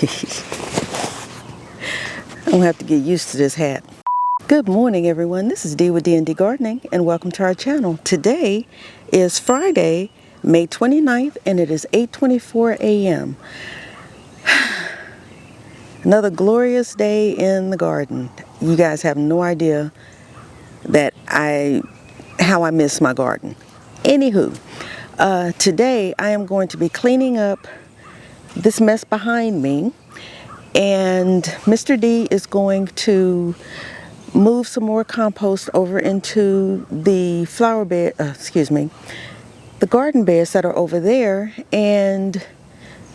I'm gonna have to get used to this hat. Good morning, everyone. This is Dee with D&D Gardening, and welcome to our channel. Today is Friday, May 29th, and it is 8:24 a.m. Another glorious day in the garden. You guys have no idea that how I miss my garden. Anywho, today I am going to be cleaning up this mess behind me, and Mr. D is going to move some more compost over into the the garden beds that are over there, and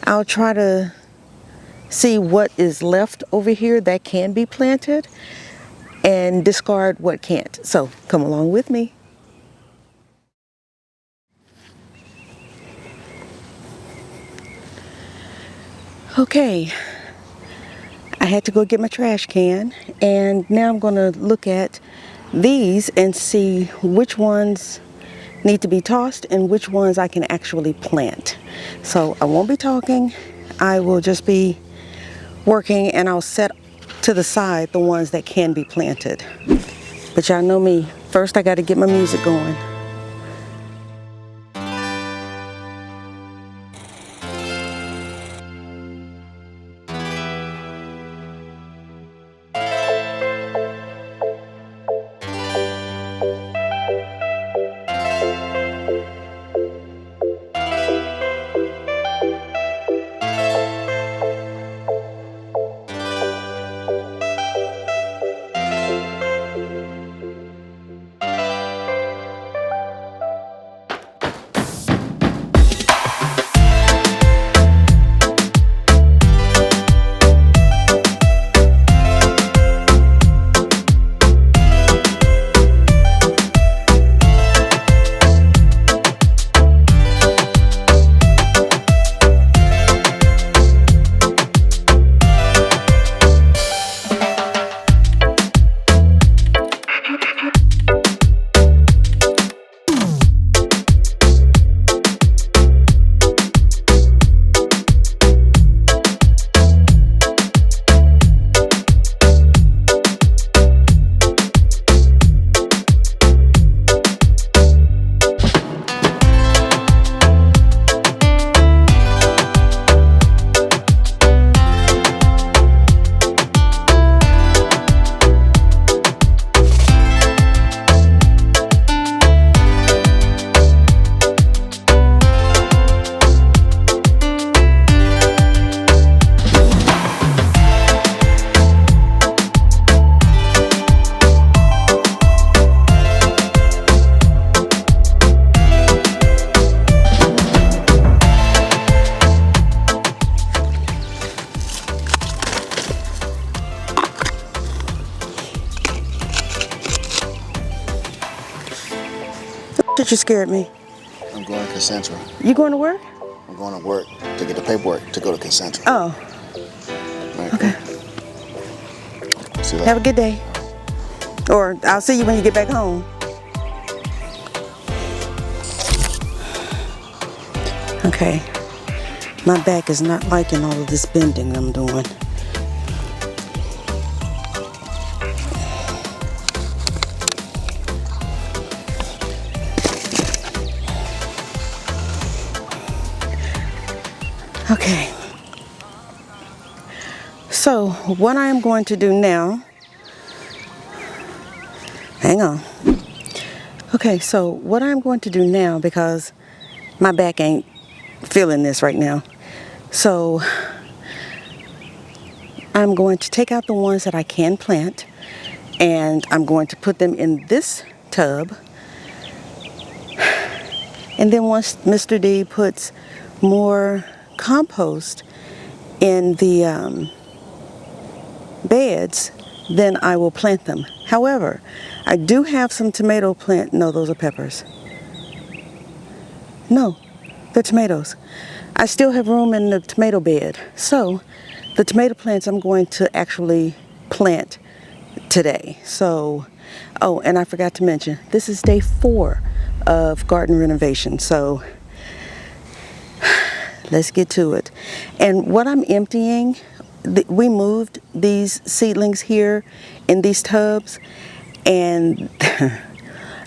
I'll try to see what is left over here that can be planted and discard what can't. So come along with me. Okay, I had to go get my trash can, and now I'm going to look at these and see which ones need to be tossed and which ones I can actually plant. So I won't be talking, I will just be working, and I'll set to the side the ones that can be planted. But y'all know me, first I got to get my music going. You scared me. I'm going to Concentra. You going to work? I'm going to work to get the paperwork to go to Concentra. Oh. Right. Okay. See you later. Have a good day. Or I'll see you when you get back home. Okay. My back is not liking all of this bending I'm doing. Okay, so what I am going to do now, hang on. Okay, so what I'm going to do now, because my back ain't feeling this right now, so I'm going to take out the ones that I can plant, and I'm going to put them in this tub. And then once Mr. D puts more compost in the beds, then I will plant them. However, I do have some tomato plant. No, those are peppers. No, they're tomatoes. I still have room in the tomato bed. So the tomato plants I'm going to actually plant today. So, oh, and I forgot to mention, this is day 4 of garden renovation. So let's get to it. And what I'm emptying we moved these seedlings here in these tubs, and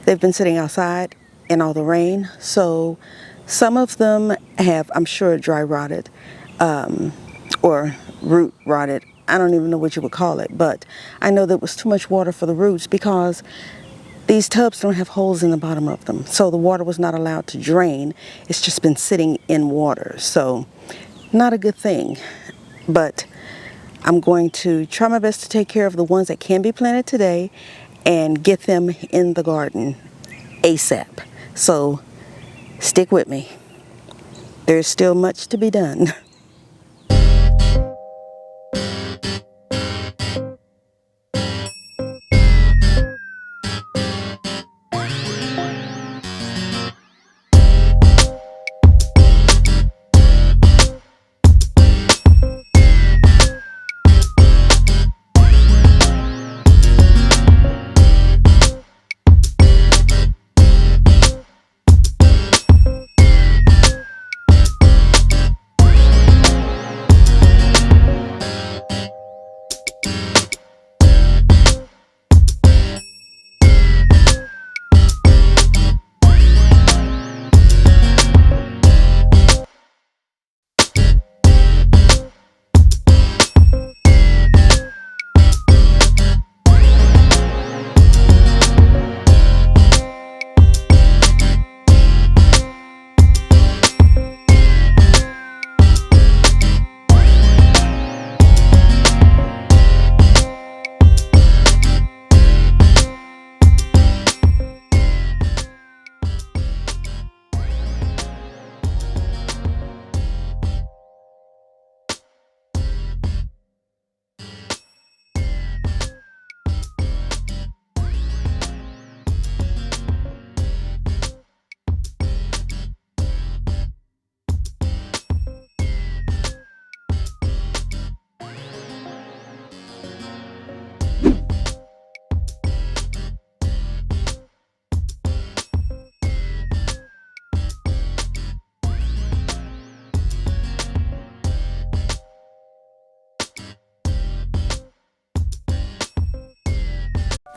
they've been sitting outside in all the rain. So some of them have, I'm sure, dry rotted, or root rotted. I don't even know what you would call it, but I know there was too much water for the roots because these tubs don't have holes in the bottom of them. So the water was not allowed to drain. It's just been sitting in water. So not a good thing. But I'm going to try my best to take care of the ones that can be planted today and get them in the garden ASAP. So stick with me. There's still much to be done.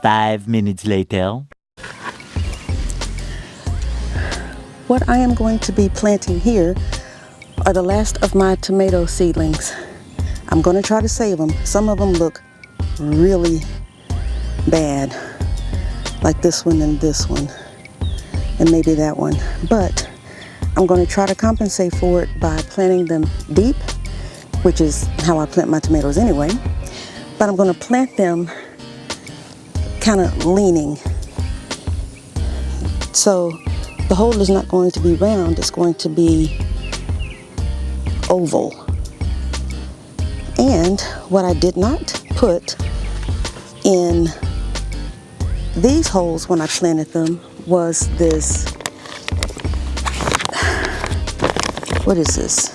5 minutes later. What I am going to be planting here are the last of my tomato seedlings. I'm going to try to save them. Some of them look really bad, like this one and maybe that one. But I'm going to try to compensate for it by planting them deep, which is how I plant my tomatoes anyway. But I'm going to plant them kind of leaning. So the hole is not going to be round, it's going to be oval. And what I did not put in these holes when I planted them was this, what is this?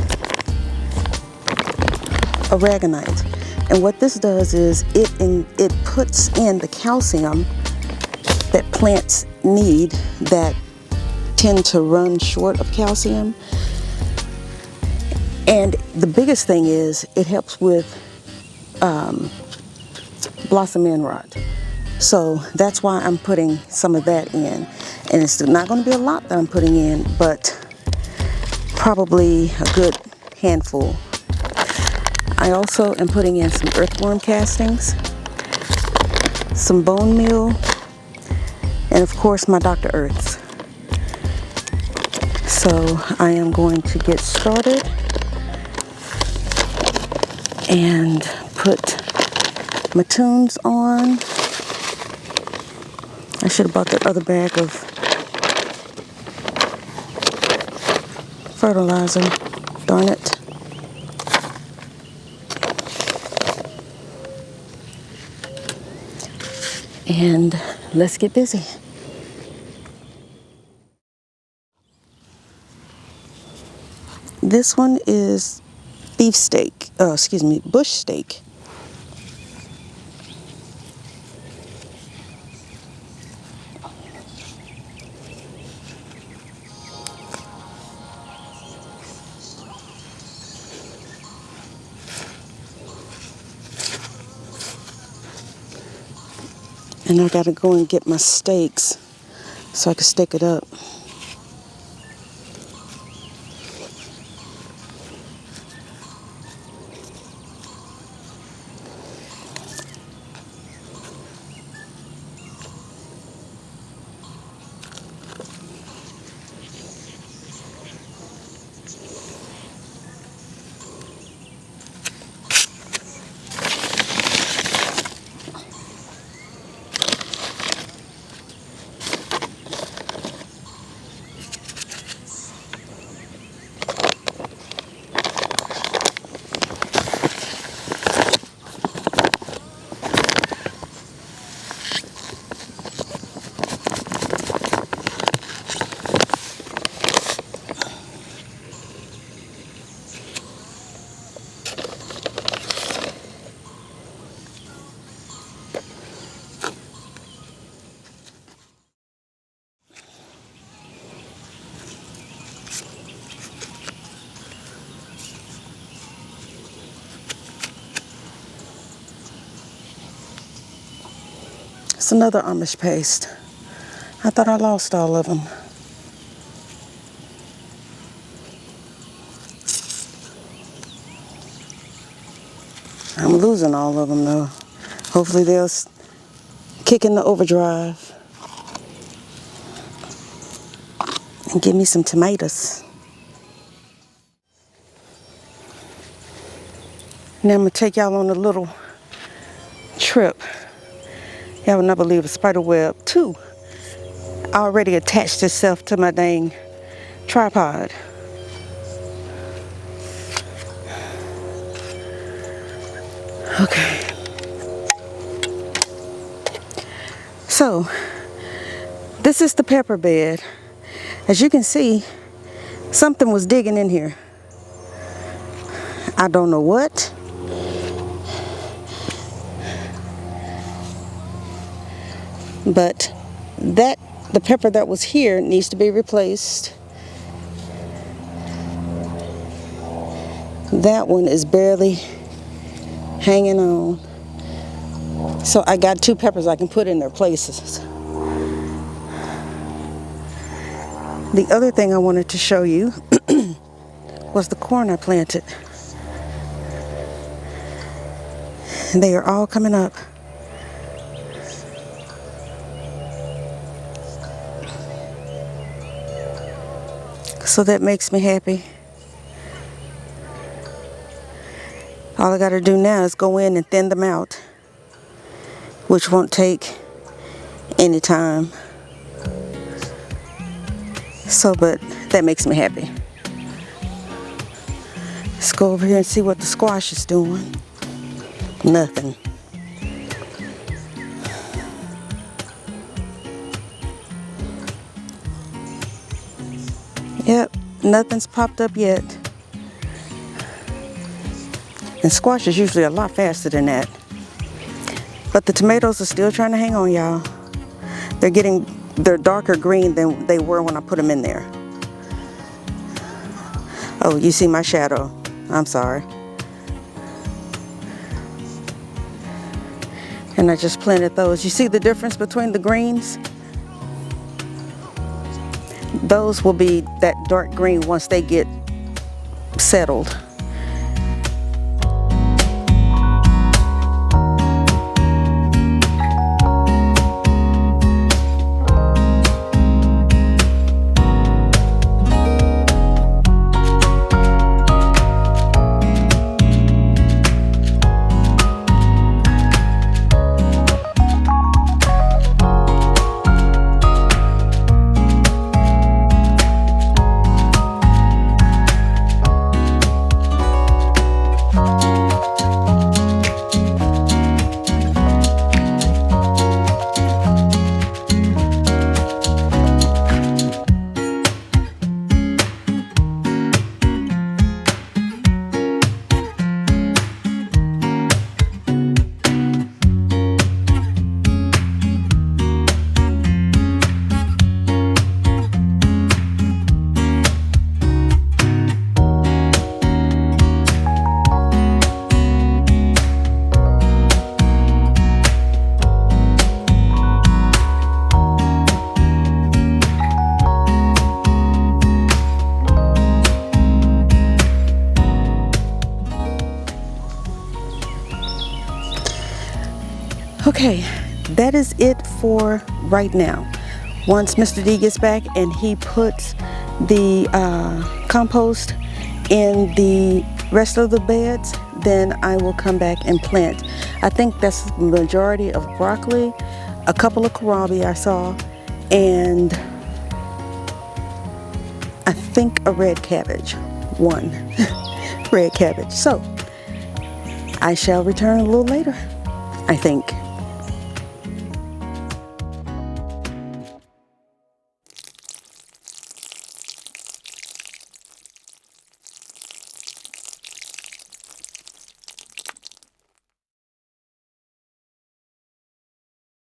Aragonite. And what this does is it puts in the calcium that plants need that tend to run short of calcium. And the biggest thing is it helps with blossom end rot. So that's why I'm putting some of that in. And it's not going to be a lot that I'm putting in, but probably a good handful. I also am putting in some earthworm castings, some bone meal, and of course my Dr. Earths. So I am going to get started and put my tunes on. I should have bought the other bag of fertilizer, darn it. And let's get busy. This one is bush steak. And I gotta go and get my stakes so I can stake it up. It's another Amish paste. I thought I lost all of them. I'm losing all of them though. Hopefully they'll kick in the overdrive and give me some tomatoes. Now I'm gonna take y'all on a little trip. Y'all will not believe a spider web, too, already attached itself to my dang tripod. Okay. So, this is the pepper bed. As you can see, something was digging in here. I don't know what. But the pepper that was here needs to be replaced. That one is barely hanging on. So I got 2 peppers I can put in their places. The other thing I wanted to show you was the corn I planted. And they are all coming up. So that makes me happy. All I got to do now is go in and thin them out, which won't take any time. So, but that makes me happy. Let's go over here and see what the squash is doing. Nothing. Yep, nothing's popped up yet. And squash is usually a lot faster than that. But the tomatoes are still trying to hang on, y'all. They're darker green than they were when I put them in there. Oh, you see my shadow. I'm sorry. And I just planted those. You see the difference between the greens? Those will be that dark green once they get settled. Okay, that is it for right now. Once Mr. D gets back and he puts the compost in the rest of the beds, then I will come back and plant. I think that's the majority of broccoli, a couple of kohlrabi I saw, and I think a red cabbage. One red cabbage. So I shall return a little later, I think.